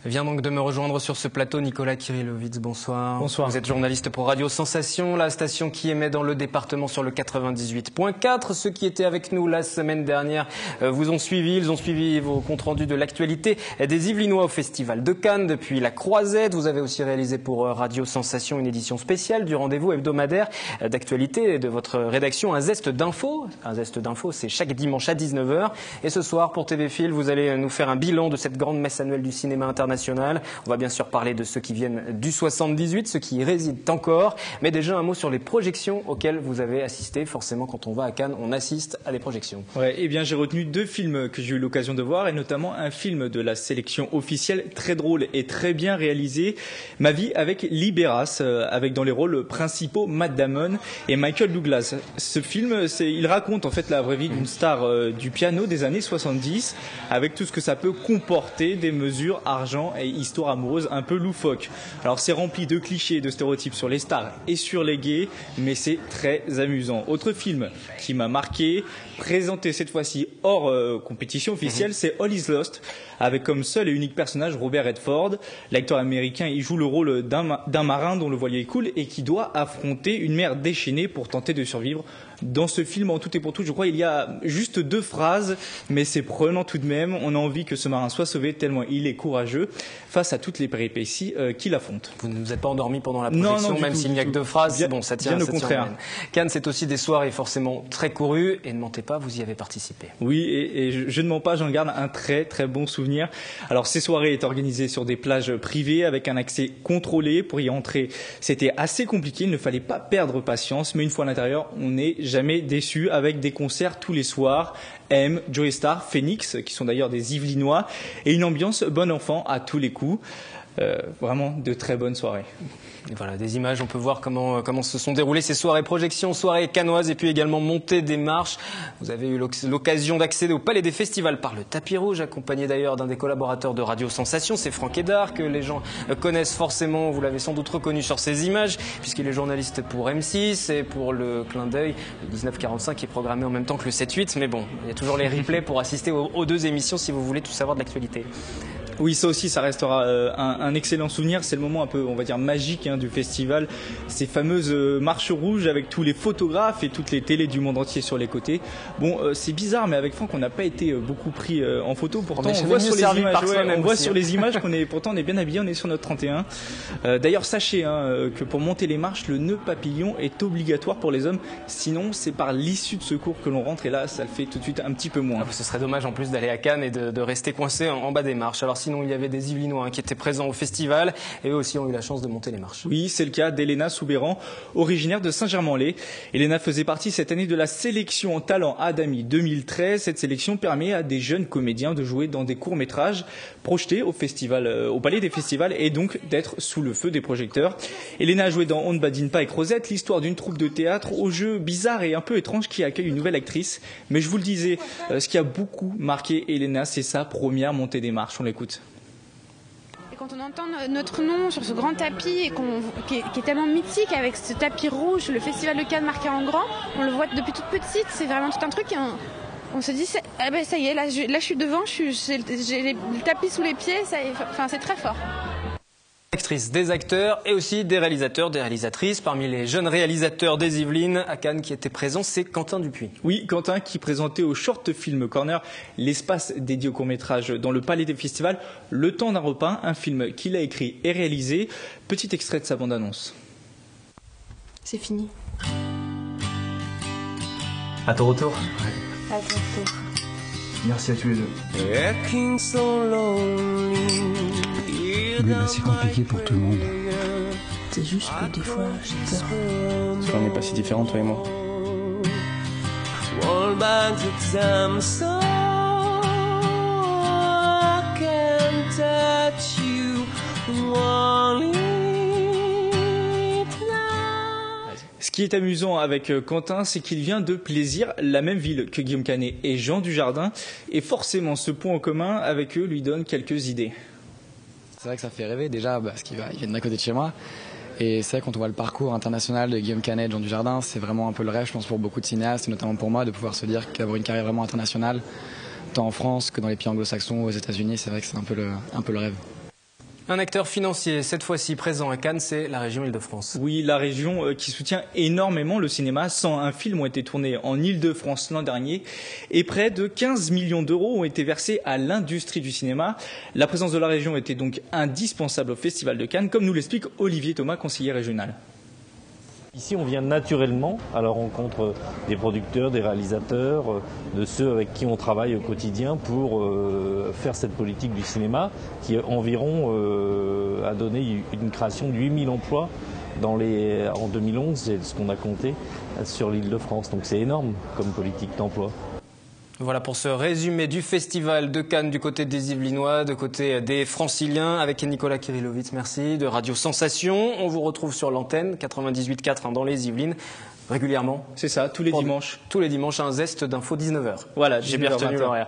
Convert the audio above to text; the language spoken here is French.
Vient donc de me rejoindre sur ce plateau Nicolas Kirillovitz, bonsoir. Bonsoir. Vous êtes journaliste pour Radio Sensation, la station qui émet dans le département sur le 98.4. Ceux qui étaient avec nous la semaine dernière vous ont suivi, ils ont suivi vos comptes rendus de l'actualité des Yvelinois au Festival de Cannes depuis la Croisette. Vous avez aussi réalisé pour Radio Sensation une édition spéciale du rendez-vous hebdomadaire d'actualité de votre rédaction, un zeste d'info. Un zeste d'info, c'est chaque dimanche à 19h. Et ce soir, pour TV Fil, vous allez nous faire un bilan de cette grande messe annuelle du cinéma international. On va bien sûr parler de ceux qui viennent du 78, ceux qui y résident encore. Mais déjà un mot sur les projections auxquelles vous avez assisté. Forcément, quand on va à Cannes, on assiste à des projections. Ouais, eh bien, j'ai retenu 2 films que j'ai eu l'occasion de voir, et notamment un film de la sélection officielle, très drôle et très bien réalisé, Ma vie avec Libéras, avec dans les rôles principaux Matt Damon et Michael Douglas. Ce film, il raconte en fait la vraie vie d'une star du piano des années 70, avec tout ce que ça peut comporter, des mesures, argent et histoire amoureuse un peu loufoque. Alors c'est rempli de clichés, de stéréotypes sur les stars et sur les gays, mais c'est très amusant. Autre film qui m'a marqué, présenté cette fois-ci hors compétition officielle, c'est All Is Lost, avec comme seul et unique personnage Robert Redford. L'acteur américain, il joue le rôle d'un marin dont le voilier coule et qui doit affronter une mer déchaînée pour tenter de survivre. Dans ce film, en tout et pour tout, je crois il y a juste 2 phrases, mais c'est prenant tout de même. On a envie que ce marin soit sauvé tellement il est courageux face à toutes les péripéties qu'il affronte. Vous ne vous êtes pas endormi pendant la projection, non, même s'il n'y a que 2 phrases. Bien, bon, ça tient. Bien au contraire. Cannes, c'est aussi des soirées forcément très courues, et ne mentez pas, vous y avez participé. Oui, et je ne mens pas, j'en garde un très très bon souvenir. Alors ces soirées étaient organisées sur des plages privées avec un accès contrôlé. Pour y entrer, c'était assez compliqué, il ne fallait pas perdre patience, mais une fois à l'intérieur, on n'est jamais déçu, avec des concerts tous les soirs. M, Joey Starr, Phoenix, qui sont d'ailleurs des Yvelinois, et une ambiance bon enfant à tous les coups. Vraiment de très bonnes soirées. Et voilà, des images, on peut voir comment se sont déroulées ces soirées projections, soirées cannoises et puis également montée des marches. Vous avez eu l'occasion d'accéder au Palais des Festivals par le tapis rouge, accompagné d'ailleurs d'un des collaborateurs de Radio Sensation, c'est Franck Hédard, que les gens connaissent forcément, vous l'avez sans doute reconnu sur ces images, puisqu'il est journaliste pour M6 et pour le clin d'œil, le 1945 qui est programmé en même temps que le 7-8, mais bon, il y a toujours les replays pour assister aux 2 émissions si vous voulez tout savoir de l'actualité. Oui, ça aussi, ça restera un excellent souvenir. C'est le moment un peu, on va dire, magique du festival. Ces fameuses marches rouges avec tous les photographes et toutes les télés du monde entier sur les côtés. Bon, c'est bizarre, mais avec Franck, on n'a pas été beaucoup pris en photo. Pourtant, on voit sur les images, sur les images qu'on est, pourtant, on est bien habillé. On est sur notre 31. D'ailleurs, sachez que pour monter les marches, le nœud papillon est obligatoire pour les hommes. Sinon, c'est par l'issue de secours que l'on rentre. Et là, ça le fait tout de suite un petit peu moins. Ce serait dommage en plus d'aller à Cannes et de rester coincé en bas des marches. Alors sinon, il y avait des Yvelinois qui étaient présents au festival et eux aussi ont eu la chance de monter les marches. Oui, c'est le cas d'Elena Soubéran, originaire de Saint-Germain-en-Laye. Elena faisait partie cette année de la sélection Talent Adami 2013. Cette sélection permet à des jeunes comédiens de jouer dans des courts-métrages projetés au Palais des Festivals et donc d'être sous le feu des projecteurs. Elena a joué dans On ne badine pas avec Rosette, l'histoire d'une troupe de théâtre au jeu bizarre et un peu étrange qui accueille une nouvelle actrice. Mais je vous le disais, ce qui a beaucoup marqué Elena, c'est sa première montée des marches. On l'écoute. Quand on entend notre nom sur ce grand tapis qui est tellement mythique, avec ce tapis rouge, le festival de Cannes marqué en grand, on le voit depuis toute petite, c'est vraiment tout un truc et on se dit ah ben ça y est, là je suis devant, j'ai le tapis sous les pieds, c'est très fort. Actrices, des acteurs et aussi des réalisateurs, des réalisatrices. Parmi les jeunes réalisateurs des Yvelines à Cannes qui étaient présents, c'est Quentin Dupuis. Oui, Quentin qui présentait au Short Film Corner, l'espace dédié au court-métrage dans le Palais des Festivals, Le temps d'un repas, un film qu'il a écrit et réalisé. Petit extrait de sa bande-annonce. C'est fini. À ton retour. À ton retour. Merci à tous les 2. Oui, c'est compliqué pour tout le monde. C'est juste que des fois, j'ai peur. Parce qu'on n'est pas si différents, toi et moi. Ce qui est amusant avec Quentin, c'est qu'il vient de Plaisir, la même ville que Guillaume Canet et Jean Dujardin. Et forcément, ce point en commun avec eux lui donne quelques idées. C'est vrai que ça fait rêver déjà parce qu'ils viennent d'à côté de chez moi. Et c'est vrai quand on voit le parcours international de Guillaume Canet et Jean Dujardin, c'est vraiment un peu le rêve, je pense, pour beaucoup de cinéastes, et notamment pour moi, de pouvoir se dire qu'avoir une carrière vraiment internationale, tant en France que dans les pays anglo-saxons, aux États-Unis, c'est vrai que c'est un peu le rêve. Un acteur financier, cette fois-ci présent à Cannes, c'est la région Île-de-France. Oui, la région qui soutient énormément le cinéma. 101 films ont été tournés en Île-de-France l'an dernier et près de 15 millions d'euros ont été versés à l'industrie du cinéma. La présence de la région était donc indispensable au Festival de Cannes, comme nous l'explique Olivier Thomas, conseiller régional. Ici, on vient naturellement à la rencontre des producteurs, des réalisateurs, de ceux avec qui on travaille au quotidien pour faire cette politique du cinéma qui environ a donné une création de 8000 emplois en 2011, c'est ce qu'on a compté sur l'Île-de-France. Donc c'est énorme comme politique d'emploi. Voilà pour ce résumé du Festival de Cannes du côté des Yvelinois, du côté des Franciliens, avec Nicolas Kirillovitz, merci, de Radio Sensation. On vous retrouve sur l'antenne 98.4 dans les Yvelines, régulièrement. C'est ça, tous les dimanches. Tous les dimanches, un zeste d'info 19h. Voilà, j'ai bien retenu l'horaire.